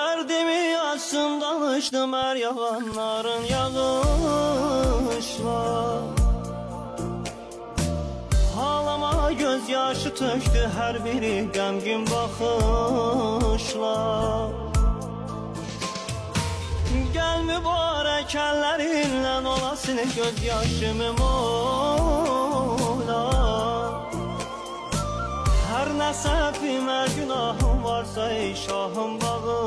Derdimi açsın danışdım her yalanların yağışlar. Halama gözyaşı töktü her biri qəmgin bakışlar. Gel mübarek ellerinle olasın gözyaşımı mola. Her nə səhvim, hər günahım varsa ey şahım bağışla.